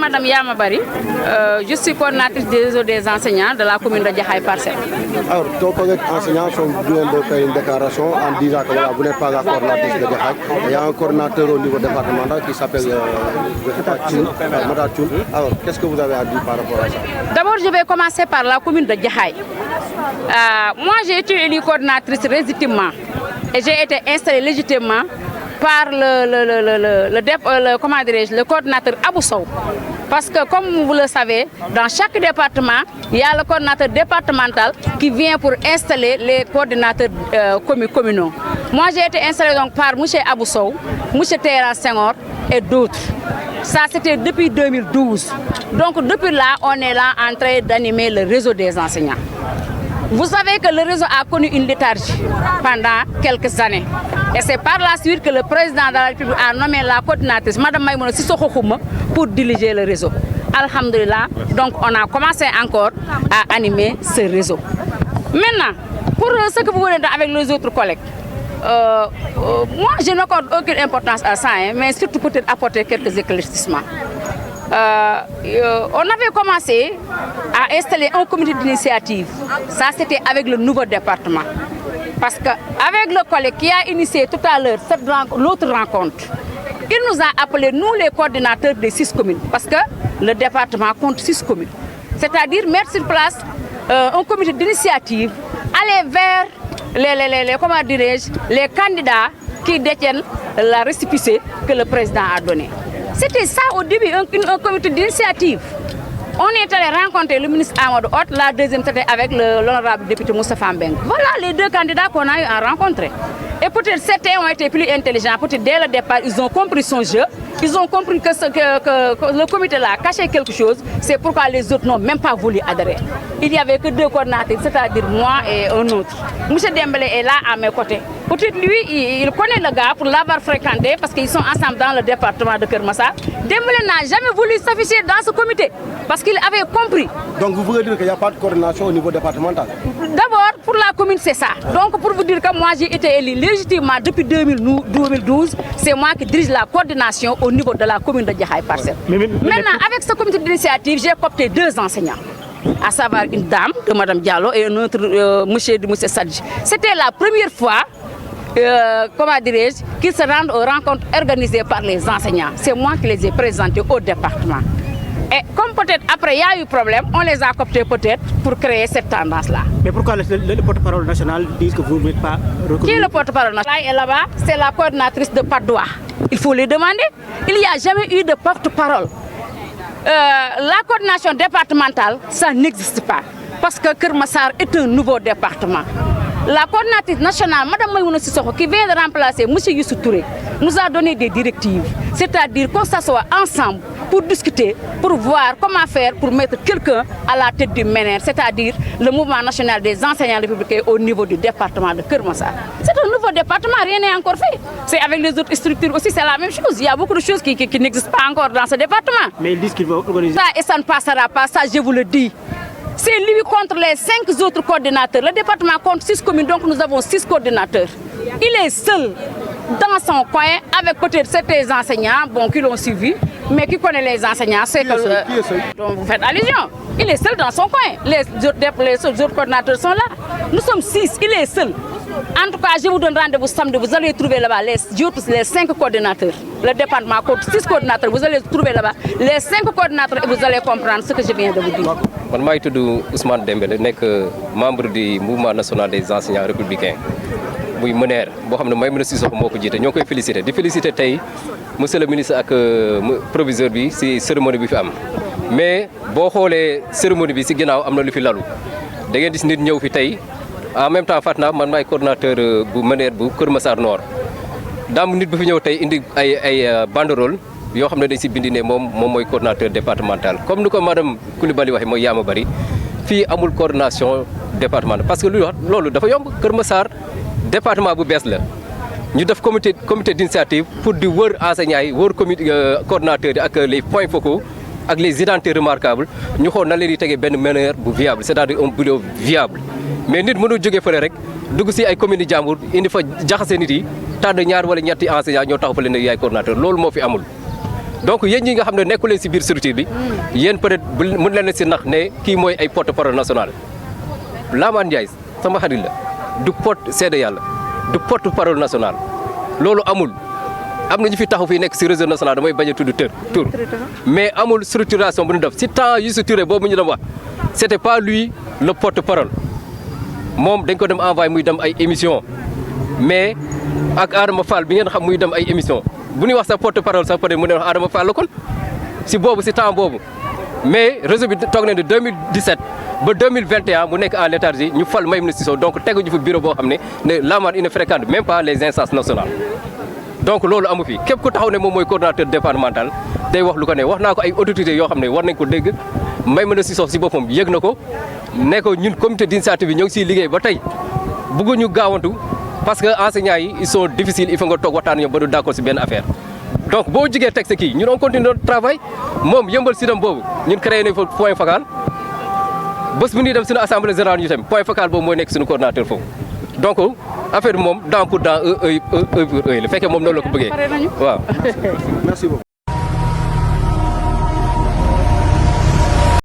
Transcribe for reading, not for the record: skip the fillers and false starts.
Madame Yamabari, je suis coordinatrice des réseaux des enseignants de la commune de Jaxaay Parcelles. Alors, tous les enseignants sont venus de faire une déclaration en disant que voilà, vous n'êtes pas la coordinatrice de Jaxaay. Il y a un coordinateur au niveau départemental qui s'appelle Madame Thioune. Alors, qu'est-ce que vous avez à dire par rapport à ça? D'abord, je vais commencer par la commune de Jaxaay. Moi, j'ai été élue coordinatrice légitimement et j'ai été installée légitimement par le coordinateur Abou Sow. Parce que comme vous le savez, dans chaque département, il y a le coordinateur départemental qui vient pour installer les coordinateurs communaux. Moi, j'ai été installée donc par M. Abou Sow, M. Terran Senghor et d'autres. Ça, c'était depuis 2012. Donc, depuis là, on est là en train d'animer le réseau des enseignants. Vous savez que le réseau a connu une léthargie pendant quelques années. Et c'est par la suite que le président de la République a nommé la coordinatrice, Mme Maïmouna Sissoko Khouma, pour diriger le réseau. Alhamdulillah, donc on a commencé encore à animer ce réseau. Maintenant, pour ce que vous voulez dire avec les autres collègues, moi je n'accorde aucune importance à ça, mais surtout peut-être apporter quelques éclaircissements. On avait commencé à installer un comité d'initiative. Ça, c'était avec le nouveau département. Parce qu'avec le collègue qui a initié tout à l'heure l'autre rencontre, il nous a appelés, nous les coordinateurs des 6 communes. Parce que le département compte 6 communes. C'est-à-dire mettre sur place un comité d'initiative, aller vers les candidats qui détiennent la récépissé que le président a donnée. C'était ça au début, un comité d'initiative. On est allé rencontrer le ministre Amadou Hott, la deuxième c'était avec l'honorable député Moustapha Mbeng. Voilà les 2 candidats qu'on a eu à rencontrer. Et peut-être certains ont été plus intelligents, peut-être dès le départ ils ont compris son jeu, ils ont compris que le comité là cachait quelque chose, c'est pourquoi les autres n'ont même pas voulu adhérer. Il n'y avait que 2 coordinateurs, c'est-à-dire moi et un autre. M. Dembélé est là à mes côtés. Peut-être lui, il connaît le gars pour l'avoir fréquenté parce qu'ils sont ensemble dans le département de Keur Massar. Dembélé n'a jamais voulu s'afficher dans ce comité parce qu'il avait compris. Donc vous voulez dire qu'il n'y a pas de coordination au niveau départemental? D'abord, pour la commune, c'est ça. Donc pour vous dire que moi j'ai été élu légitimement depuis 2012, c'est moi qui dirige la coordination au niveau de la commune de Jaxaay Parcelles. Maintenant, avec ce comité d'initiative, j'ai coopté 2 enseignants, à savoir une dame de Mme Diallo et un autre monsieur Sadji. C'était la première fois qu'ils se rendent aux rencontres organisées par les enseignants. C'est moi qui les ai présentés au département. Et comme peut-être après il y a eu problème, on les a cooptés peut-être pour créer cette tendance-là. Mais pourquoi le porte-parole national dit que vous n'êtes pas reconnu? Qui est le porte-parole national? Et là-bas, c'est la coordinatrice de Padoua. Il faut les demander. Il n'y a jamais eu de porte-parole. La coordination départementale, ça n'existe pas. Parce que Keur Massar est un nouveau département. La coordinatrice nationale, Mme Maïmouna Sissoko, qui vient de remplacer M. Youssou Touré, nous a donné des directives. C'est-à-dire qu'on s'assoit ensemble pour discuter, pour voir comment faire pour mettre quelqu'un à la tête du MENER, c'est-à-dire le mouvement national des enseignants républicains au niveau du département de Keur Massar. C'est un nouveau département, rien n'est encore fait. C'est avec les autres structures aussi, c'est la même chose. Il y a beaucoup de choses qui n'existent pas encore dans ce département. Mais ils disent qu'ils vont organiser. Ça, et ça ne passera pas, ça je vous le dis. C'est lui contre les 5 autres coordinateurs. Le département compte 6 communes, donc nous avons 6 coordinateurs. Il est seul dans son coin avec peut-être certains enseignants qui l'ont suivi, mais qui connaissent les enseignants. C'est que dont vous faites allusion. Il est seul dans son coin. Les autres coordinateurs sont là. Nous sommes 6, il est seul. En tout cas, je vous donne rendez-vous samedi, vous allez trouver là-bas les 5 coordinateurs. Le département compte 6 coordinateurs, vous allez trouver là-bas les 5 coordinateurs et vous allez comprendre ce que je viens de vous dire. Je suis Ousmane Dembélé, membre du mouvement national des enseignants républicains. Je suis MENER, je suis félicité. Je félicite monsieur le ministre et le proviseur de la cérémonie. Mais si vous regardez la cérémonie, il y a des gens qui sont en même temps, Fatna, je suis coordinateur du MENER de Keur Massar Nord. Dans nit bi fi ñëw tay indi ay banderole yo xamné dañ ci bindi né mom moy coordinateur départemental comme nous madame Coulibaly waxe moy Yama Bari fi amul coordination départementale parce que lolu dafa yomb Keur Massar département bu bess la ñu def comité d'initiative pour di wër enseignants yi wër coordinateur ak les points focaux ak les identités remarquables ñu xol na leen di tégué ben MENER bu viable c'est-à-dire un bureau viable. Mais nit mënu joggé fële rek dugg ci ay commune jambour indi fa jaxassé nit yi tànn ñaar wala ñetti enseignants ñoo taxaw fa leen yaay coordinateur loolu moo fi amul donc yéen ñi nga xam ne nekkuleen si biir structure bi yéen peut-être mën leen si nax ne kii mooy ay porte-parole national Lamane Ndiaye sama xarit la du seede yàlla du porte-parole national loolu amul am na ñu fi taxaw fii nekk si réseau national damay bañ a tudd tur mais amul structuration bu ñu def si temps yu structuré boobu ñu dem wax c'était pas lui le porte-parole moom dañ ko dem envoyé muy dem ay émission mais ak Adama Fall bi ngeen xam muy dem ay émission bu ñuy wax sa porte-parole sax peut-être mu ne wax Adama Fall la kon si boobu si temps boobu mais réseau bi toog nañ de 2017 ba 2021 mu nekk en léthargie ñu fal Maïmouna Cissokho donc teguñu fa bureau boo xam ne Lamane il ne fréquente même pas les instances nationales donc loolu amu fi képp ku taxaw ne moom mooy coordonnateur départemental day wax lu ko ne wax naa ko ay autorités yoo xam ne war nañ ko dégg Maïmouna Cissokho si boppam yëg na ko ne ko ñun comité d'initiative bi ñoo ngi siy liggéey ba tey bëgguñu gaawantu parce que enseignants yi ils sont difficiles il faut nga toog waxtaan ñoom ba du d'accord si benn affaire donc boo jigee texte kii ñun on continue notre travail moom yëmbal si dem boobu ñun créé nañ fa point focal bés bu ñuy dem suñu assemblée générale ñu tam point focal boobu mooy nekk suñu coordonnateur foofu donc affaire bi moom dent pour dent œil pour œil la fekkee moom noonu la ko bëggee waaw. Merci beaucoup.